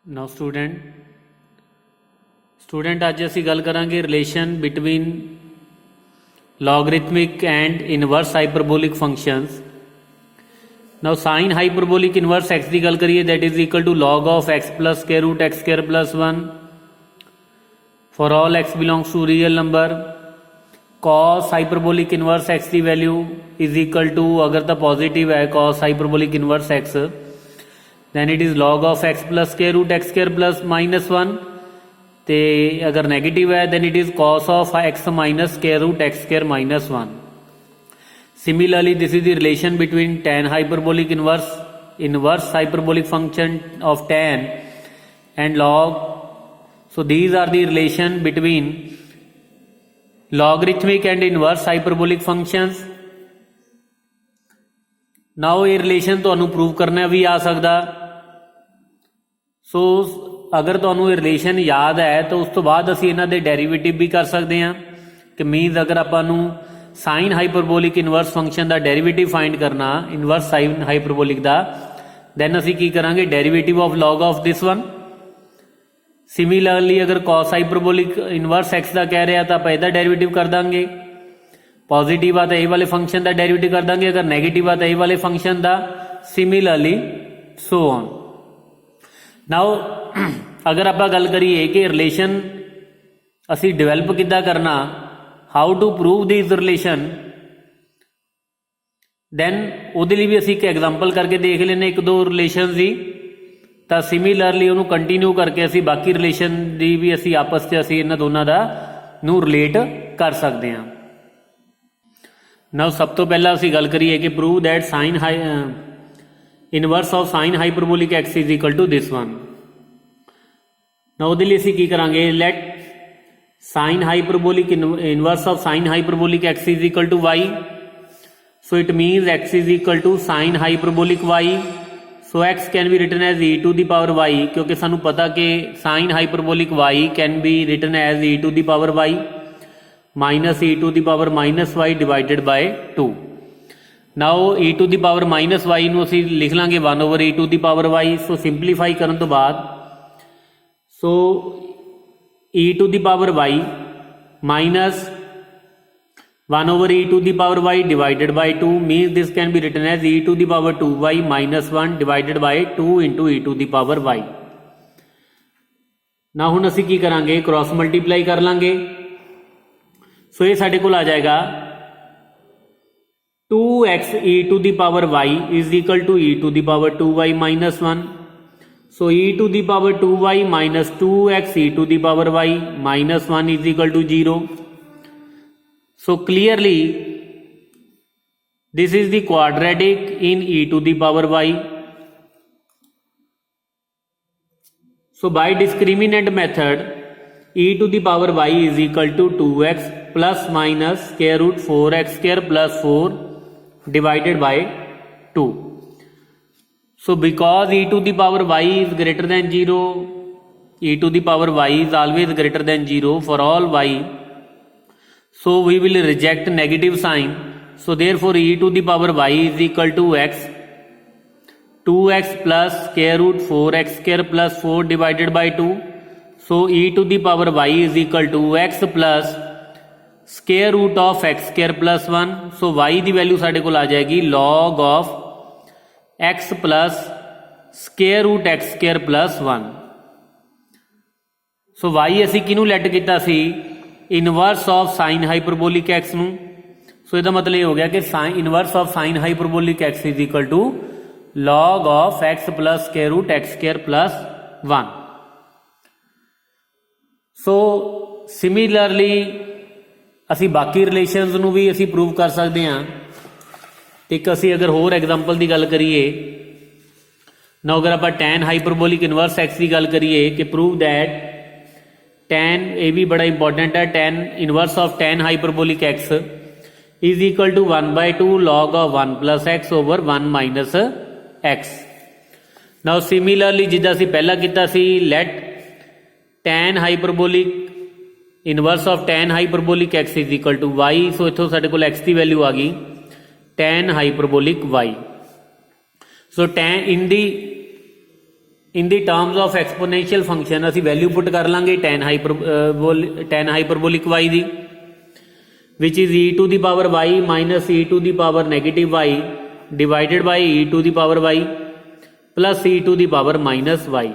Now student अज असी गल करांगे relation between logarithmic and inverse hyperbolic functions. Now sine hyperbolic inverse x की गल करिए that is equal to log of X plus square root X square plus 1 for all x belongs to real number. Cos hyperbolic inverse x की value is equal to, अगर तो positive है cos hyperbolic inverse x, then it is log of X plus square root X square plus -1। तो अगर negative है then it is cos of x minus square root X square -1। Similarly this is the relation between tan hyperbolic inverse hyperbolic function of tan and log। so these are the relation between logarithmic and inverse hyperbolic functions। now ये relation तो prove करना भी आ सकता। सो अगर तो relation याद है तो उस तो बाद असी इन्हां दे डेरीवेटिव भी कर सकते हैं कि मीनस अगर आपां साइन हाइपरबोलिक इनवर्स फंक्शन का डेरीवेटिव फाइंड करना इनवर्स साइन हाइपरबोलिक का, दैन असी की करांगे derivative of log of this one. Similarly अगर कॉस हाइपरबोलिक इनवर्स एक्स का कह रहा तो आप इसका डेरीवेटिव कर देंगे, पॉजिटिव आ तो ये वाले फंक्शन का डेरीवेटिव कर देंगे, अगर नेगेटिव आ तो ये वाले फंक्शन का। Similarly so on. नाउ अगर आप गल करिए कि रिलेशन असी डिवेलप किद्दां करना, how to prove this relation, then उहदे लई भी असी एक एग्जाम्पल करके देख लेने एक दो रिलेशन की। तो सिमिलरली उन्होंने कंटिन्यू करके असी बाकी रिलेशन की भी असी आपस में असी इन्हां दोनों का नूं रिलेट कर सकते हैं। नाउ सब तो पहला असी गल करिए कि prove that sine inverse of sine hyperbolic x is equal to this one. Now उहदे लई असी की करांगे, let sine hyperbolic inverse of sine hyperbolic x is equal to y. So it means x is equal to sine hyperbolic y. So x can be written as e to the power y, क्योंकि सानू पता कि sine hyperbolic y can be written as e to the power वाई minus e to the power -y divided by 2। Now e to the power -y नूं असीं लिख लांगे 1/e to the power y। So simplify करन तो बाद so e to the power y minus 1/e to the power y divided by 2 means this can be written as e to the power 2y minus 1 divided by 2 into e to the power y। ना हुण असीं की करांगे, cross multiply कर लांगे। सो ये साडे कोल आ जाएगा 2x e to the power y is equal to e to the power 2y minus 1। So e to the power 2y minus 2x e to the power y minus 1 is equal to 0। So clearly this is the quadratic in e to the power y. So by discriminant method e to the power y is equal to 2x plus minus square root 4x square plus 4 divided by 2. So because e to the power y is greater than 0, e to the power y is always greater than 0 for all y, so we will reject negative sign। so therefore e to the power y is equal to x, 2x plus square root 4x square plus 4 divided by 2। so e to the power y is equal to x plus square root of x square plus 1। so y की value साढ़े को आ जाएगी log of x plus square root x square plus 1। so y असी किनू let किया सी, inverse of sine hyperbolic X नूं। सो इसका मतलब ये हो गया कि sine inverse of sine hyperbolic x is equal to log of X plus square root X square plus 1। So similarly असी बाकी रिलेशनस नूं भी असी प्रूव कर सकते हैं। एक असी अगर होर एग्जाम्पल की गल करिए ना, अगर आप टैन हाइपरबोलिक इनवर्स एक्स की गल करिए कि प्रूव दैट tan, ये भी बड़ा इंपॉर्टेंट है, tan inverse of tan hyperbolic x is equal to 1/2 log of 1 plus x over 1 minus X. Now similarly जिदा सी पहला किया सी, let tan hyperbolic inverse of tan hyperbolic x is equal to y। So इतों साडे कोल x की value आ गई tan hyperbolic y। So tan in दी in the terms of exponential function असी वैल्यू पुट कर लांगे tan हाइपरबोलिक y दी which is e to the power y minus e to the power negative y divided by e to the power y plus e to the power minus y.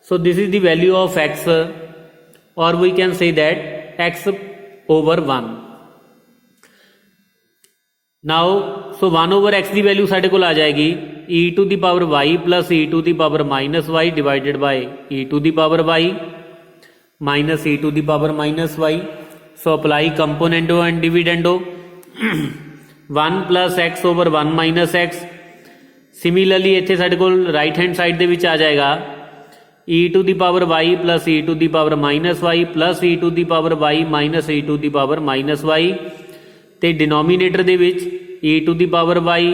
So this is the value of x, or we can say that x over 1. Now so 1 over x की value साढ़े को आ जाएगी e to the power y plus e to the power minus y divided by e to the power y minus e to the power minus y. So apply componendo and dividendo 1 plus x over 1 minus x. Similarly इत्थे साढ़े को right hand side दे विच आ जाएगा e to the power y plus e to the power minus y plus e to the power y minus e to the power minus y. ਤੇ denominator ਦੇ ਵਿੱਚ e to the power y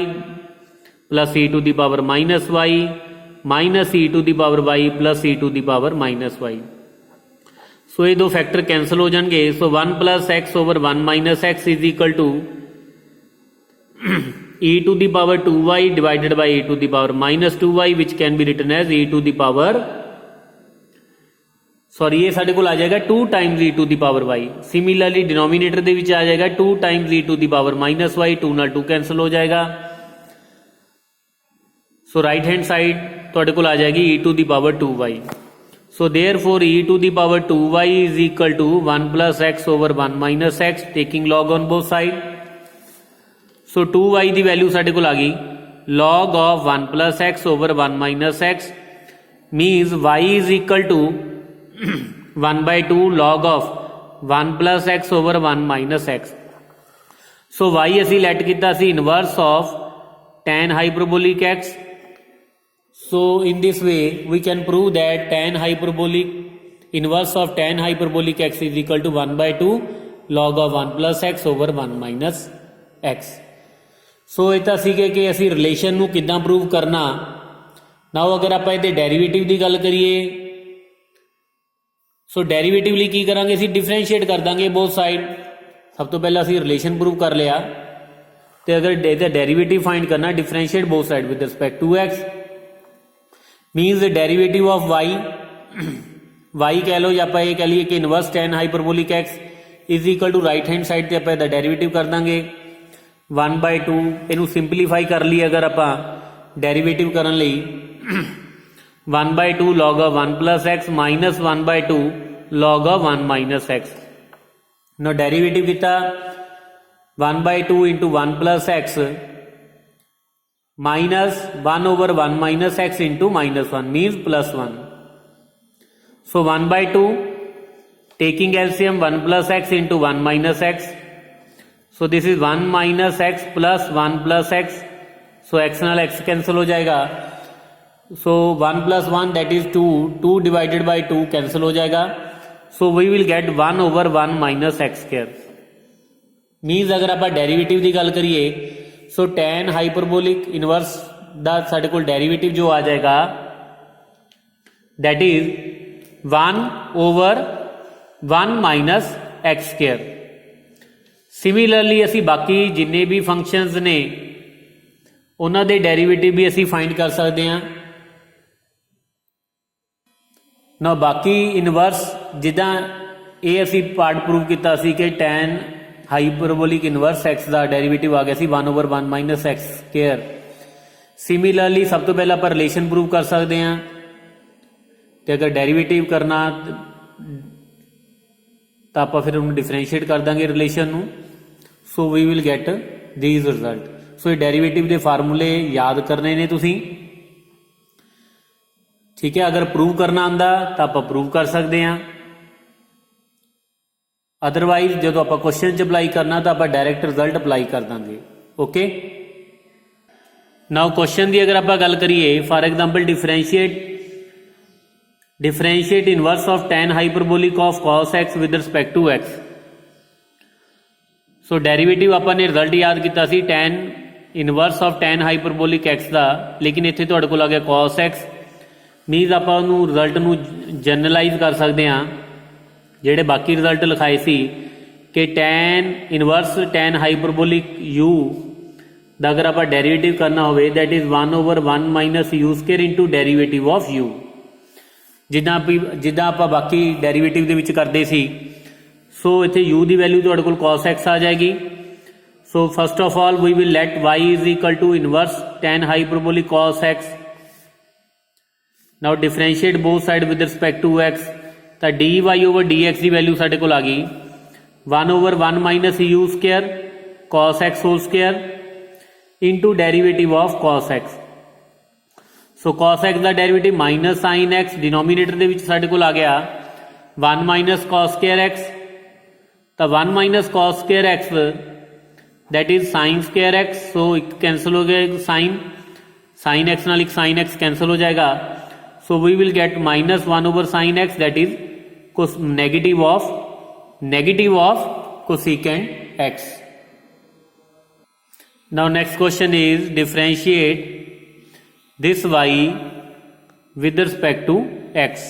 plus e to the power minus y minus e to the power y plus e to the power minus y. So ये दो factor cancel हो जाएंगे. So 1 plus x over 1 minus x is equal to e to the power 2y divided by e to the power minus 2y which can be written as e to the power sorry ये साढ़े को आ जाएगा 2 times e to the power y. Similarly denominator दे विच आ जाएगा 2 times e to the power minus y. 2 नाल 2 कैंसल हो जाएगा. सो राइट हैंड साइड तुहाडे कोल आ जाएगी e to the power 2y. So therefore e to the power 2y is equal to 1 plus x over 1 minus x taking log on both side. So 2y की value साढ़े को आ गई log of 1 plus x over 1 minus x means y is equal to 1 by 2 log of 1 plus x over 1 minus x. So y असी let किया सी inverse of tan hyperbolic x. So in this way we can prove that tan hyperbolic inverse of tan hyperbolic x is equal to 1 by 2 log of 1 plus x over 1 minus x. So ਇਹ ਤਾਂ ਸੀਗੇ ਕਿ ਅਸੀਂ relation ਨੂੰ ਕਿੱਦਾਂ prove ਕਰਨਾ. ਨਾਓ ਅਗਰ ਆਪਾਂ ਇਹਦੇ ਡੈਰੀਵੇਟਿਵ ਦੀ ਗੱਲ ਕਰੀਏ सो डेरीवेटिव लिए की करांगे असी डिफरेंशिएट कर देंगे बोथ साइड. सब तो पहले असी रिलेशन प्रूव कर लिया तो अगर इहदा डेरीवेटिव फाइंड करना differentiate both side with respect to x means the derivative of y y कह लो या आप ये कह लीए कि inverse tan hyperbolic x is equal to right hand side से आप डेरीवेटिव कर देंगे 1 by 2. इनू सिंपलीफाई कर लीए अगर आप डेरीवेटिव करने लई 1 by 2 log of 1 plus x minus 1 by 2 log of 1 minus x. Now derivative किता 1 by 2 into 1 plus x minus 1 over 1 minus x into minus 1 means plus 1. So 1 by 2 taking LCM 1 plus x into 1 minus x. So this is 1 minus x plus 1 plus x. So x नाल x cancel हो जाएगा. So 1 plus 1 that is 2. 2 divided by 2 cancel हो जाएगा. So we will get 1 over 1 minus x square. Means अगर आप derivative की गल करिए सो tan हाइपरबोलिक इनवर्स दा साडे कोल डेरिवेटिव जो आ जाएगा that is 1 over 1 minus x square. Similarly असी बाकी जिन्ने भी फंक्शंस ने उन्हां दे डेरिवेटिव भी असी फाइंड कर सकते हैं. ना बाकी इनवर्स जिदा ये असी पार्ट प्रूव किया कि tan हाइपरबोलिक इनवर्स x का डेरीवेटिव आ गया सी 1 over 1 minus x square. Similarly सब तो पहले आप रिलेशन प्रूव कर सकते हैं तो अगर डेरीवेटिव करना तो आप फिर उन्हें डिफरेंशिएट कर देंगे रिलेशन नू. So we will get these result. So ये डेरीवेटिव के फार्मूले याद करने ने तुसी. ठीक है अगर प्रूव करना आंदा तो आप प्रूव कर सकते हैं. अदरवाइज जो आप क्वेश्चन च अप्लाई करना तो आप डायरैक्ट रिजल्ट अप्लाई कर देंगे. ओके नाउ क्वेश्चन की अगर आप गल करिए for example differentiate inverse of tan hyperbolic of cos x with respect to x. So derivative आपने रिजल्ट याद किया सी tan inverse of tan hyperbolic x का, लेकिन इत्थे तुहाडे कोल आ गया cos x. मीनस आप रिजल्ट नू जनरलाइज कर सकते हैं जेडे बाकी रिजल्ट लिखाए सी कि tan inverse tan hyperbolic u दा अगर आप डेरीवेटिव करना हो that is 1 over 1 minus u square into derivative of u. ਜਿੱਦਾਂ ਆਪਾਂ ਬਾਕੀ ਡੈਰੀਵੇਟਿਵ ਦੇ ਵਿੱਚ ਕਰਦੇ ਸੀ। ਸੋ ਇੱਥੇ u ਦੀ ਵੈਲਿਊ ਤੁਹਾਡੇ ਕੋਲ cos x ਆ ਜਾਏਗੀ। So first of all we will let y is equal to inverse tan hyperbolic cos x। Now differentiate both side with respect to x, ਤਾਂ dy ਓਵਰ dx ਦੀ value ਸਾਡੇ ਕੋਲ ਆ ਗਈ 1/1 minus u square cos x whole square into derivative of cos x। So cos x ਦਾ derivative minus sine x, denominator ਦੇ ਵਿੱਚ ਸਾਡੇ ਕੋਲ ਆ ਗਿਆ 1 ਮਾਈਨਸ cos ਸਕੁਅਰ x, ਤਾਂ 1 minus cos square x that is sin square x। सो एक cancel हो गया, एक साइन x नाल एक साइन x कैंसिल हो जाएगा। So we will get minus 1 over sine x that is negative of cosecant x। Now next question is differentiate this y with respect to x।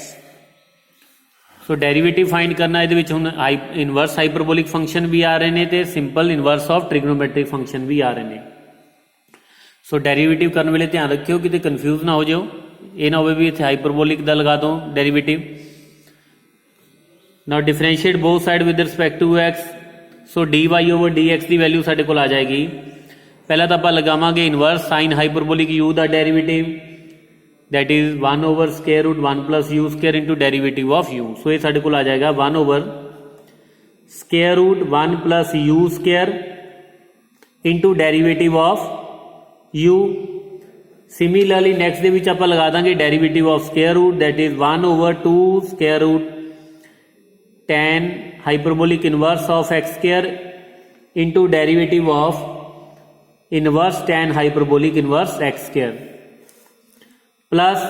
So derivative find करना ये हम inverse hyperbolic function भी आ रहे हैं तो simple inverse of trigonometric function भी आ रहे हैं। सो डेरीवेटिव करने वेले ध्यान रखियो कि कन्फ्यूज ना हो जाओ, ये ना हो भी इतने हाइपरबोलिक का लगा दो derivative. Now differentiate both side with respect to x। So dy over dx की वैल्यू साढ़े को आ जाएगी। पहला तो आप लगावे इनवर्स साइन हाइपरबोलिक u का derivative that is 1 over square root 1 plus u square into derivative of u। So ये साढ़े को आ जाएगा 1 over square root 1 plus u square into derivative of u। Similarly next दे विच आपां लगा देंगे derivative of square root that is 1 over 2 square root tan hyperbolic inverse of x square into derivative of inverse tan hyperbolic inverse x square plus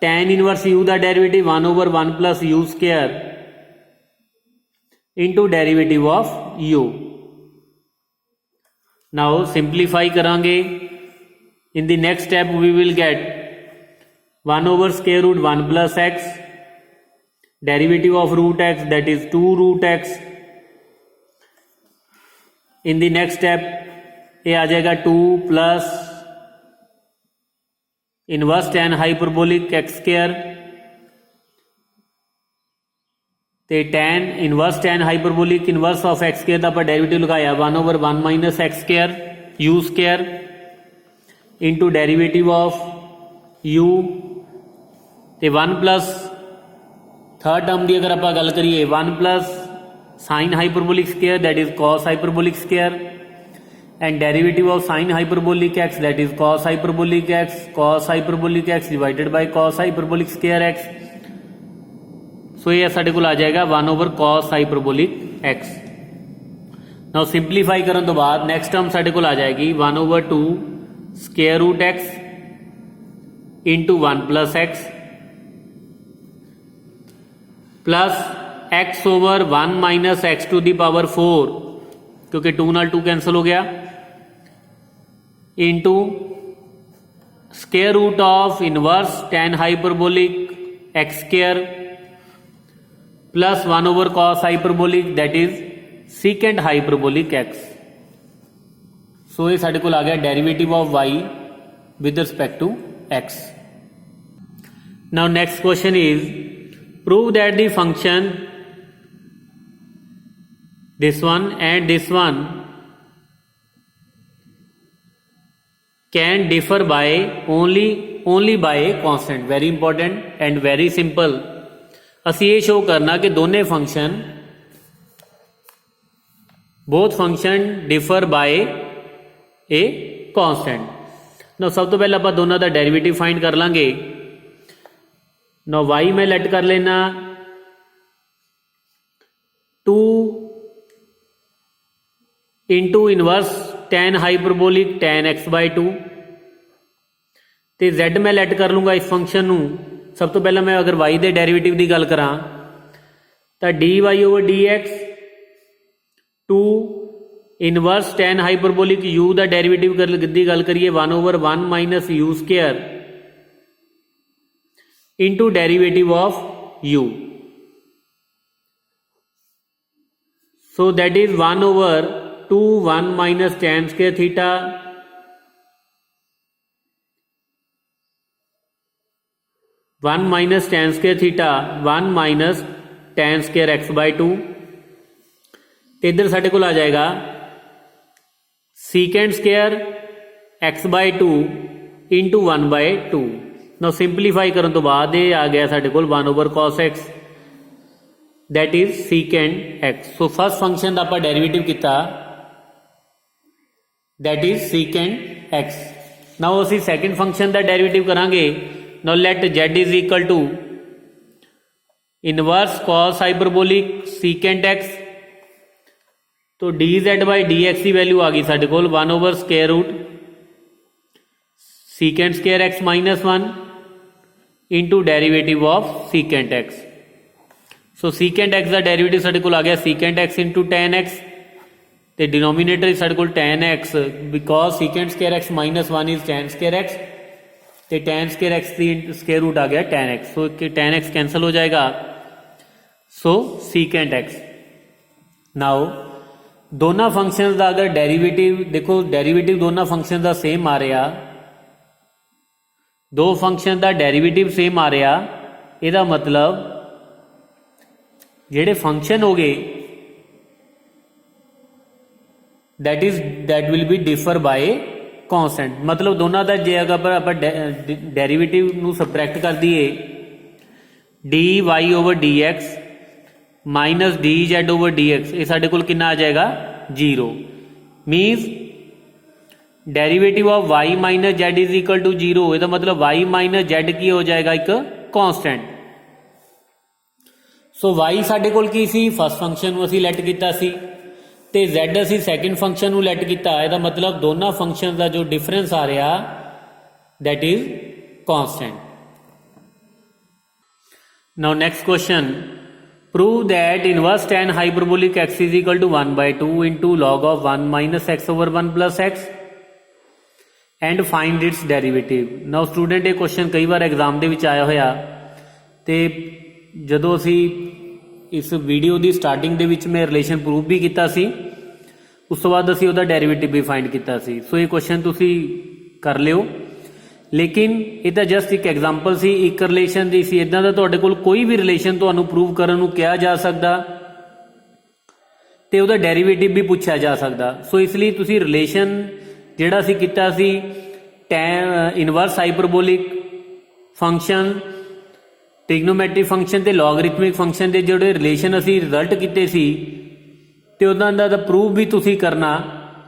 tan inverse u का derivative 1 over 1 plus u square into derivative of u। Now simplify करांगे। In the next step we will get 1 over square root 1 plus x derivative of root x that is 2 root x। In the next step ये आ जाएगा 2 plus inverse tan hyperbolic x square ते tan inverse tan hyperbolic inverse of x square का आप derivative लगाया 1 over 1 minus x square u square into derivative of u ते 1 plus third term की अगर आप गल करिए 1 plus sine hyperbolic square that is cos hyperbolic square and derivative of sin hyperbolic x that is cos hyperbolic x divided by cos hyperbolic square x। So ये साढ़े को आ जाएगा 1 over cos hyperbolic x। Now simplify करने तो बाद next term साढ़े को आ जाएगी 1 over 2 square root x into 1 plus x plus x over 1 minus x to the power 4 क्योंकि 2 नाल 2 कैंसिल हो गया into square root of inverse tan hyperbolic x square plus 1 over cos hyperbolic that is secant hyperbolic x। So ये साढ़े को आ गया derivative of y with respect to x। Now next question is prove that the function this one and this one can differ by only by constant। very important and very simple। असी ये show करना कि दोनों function both function differ by a constant। Now सब तो पहले आप दोनों का डेरिवेटिव फाइंड कर लांगे। नो y में लेट कर लेना 2 into inverse tan hyperbolic tan x by 2 तो z मैं लैट कर लूँगा इस फंक्शन नू। सब तो पहला मैं अगर y के डेरीवेटिव की गल करा तो dy over dx 2 inverse tan hyperbolic u का डेरीवेटिव की गल करिए 1 over 1 minus u square into derivative of u। So that is 1 over 2 1 minus tan square theta 1 minus tan square theta 1 minus tan square x by 2। तो इधर साढ़े को आ जाएगा secant square x by 2 into 1 by 2। ना simplify करने तो बाद ये आ गया साढ़े को 1 over cos x, that is secant x। So first function का आप डेरीवेटिव किया, that is secant x। Now असी सैकेंड फंक्शन का डेरीवेटिव करांगे। Now let z is equal to inverse cos hyperbolic secant x। तो d z by d x की value आ गई साढ़े को 1 over square root secant square x minus 1 into derivative of secant x। So secant x का derivative साढ़े को आ गया सीकेंड x इंटू टैन x, तो डिनोमीनेटर साढ़े को tan x, because सीकेंड square x minus 1 is tan square x, तो tan square x की स्केयर रूट आ गया टैन x। सो टैन x कैंसिल हो जाएगा, सो सीकेंड x। नाउ दोनों फंक्शन का अगर डेरीवेटिव देखो, डेरीवेटिव दोनों फंक्शन का सेम आ रहा, दो फंक्शन का डेरीवेटिव सेम आ रहा, यदा मतलब जेडे फंक्शन हो गए that will be differ by constant. मतलब दोनों का जे अगर आप डेरीवेटिव नू सबट्रैक्ट कर दिए d y over d x minus d z over d x, ये साढ़े को कितना आ जाएगा 0। Means derivative of y minus z is equal to 0। इसका मतलब y माइनस जेड की हो जाएगा एक कॉन्स्टेंट। सो y साढ़े को की सी फर्स्ट फंक्शन असी लैट किया सी, ते z असी सैकेंड फंक्शन नू लैट किया। इसका मतलब दोनों फंक्शन का जो डिफरेंस आ रहा that is constant. Now next question, prove that inverse tan hyperbolic x is equal to 1 by 2 into log of 1 minus x over 1 plus x and find its derivative. Now student ये question कई बार exam के आया होया, तो जदों असी इस वीडियो की स्टार्टिंग दे विच मैं रिलेशन प्रूव भी किया सी, उस तो बाद असी उहदा डेरीवेटिव भी फाइंड किया सी। सो ये क्वेश्चन तुसी कर लियो, लेकिन ये तो जस्ट एक एग्जाम्पल सी, एक रिलेशन की सी। इदां दा तुहाडे कोल कोई भी रिलेशन तुहानू प्रूव करन नू कहा जा सकदा ते उहदा डेरीवेटिव भी पूछा जा सकदा। सो इसलिए तुसी रिलेशन जिहड़ा सी कीता सी tan inverse hyperbolic function, trigonometric function ते लॉगरिथमिक फंक्शन के जोड़े रिलेशन असी रिजल्ट किए सी, तो उन्होंने दा प्रूव भी तुसी करना,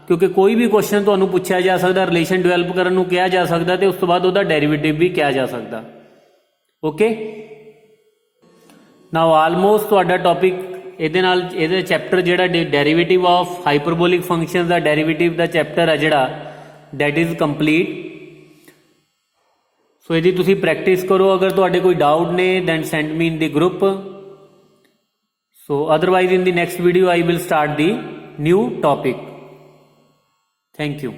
क्योंकि कोई भी क्वेश्चन तुहानू पूछा जा सकता, रिलेशन डिवेलप करने नू कहा जा सकता, तो उस तो बाद उहदा डेरीवेटिव भी कहा जा सकता। ओके, नाउ आलमोस्ट तुहाडा टॉपिक ये चैप्टर जिहड़ा डेरीवेटिव ऑफ हाइपरबोलिक फंक्शन का डेरीवेटिव का चैप्टर है जिहड़ा दैट इज कंप्लीट। सो यदि तुसी प्रैक्टिस करो, अगर तुहाडे कोई डाउट ने then send me in the group. So otherwise in the next video I will start the new topic. Thank you.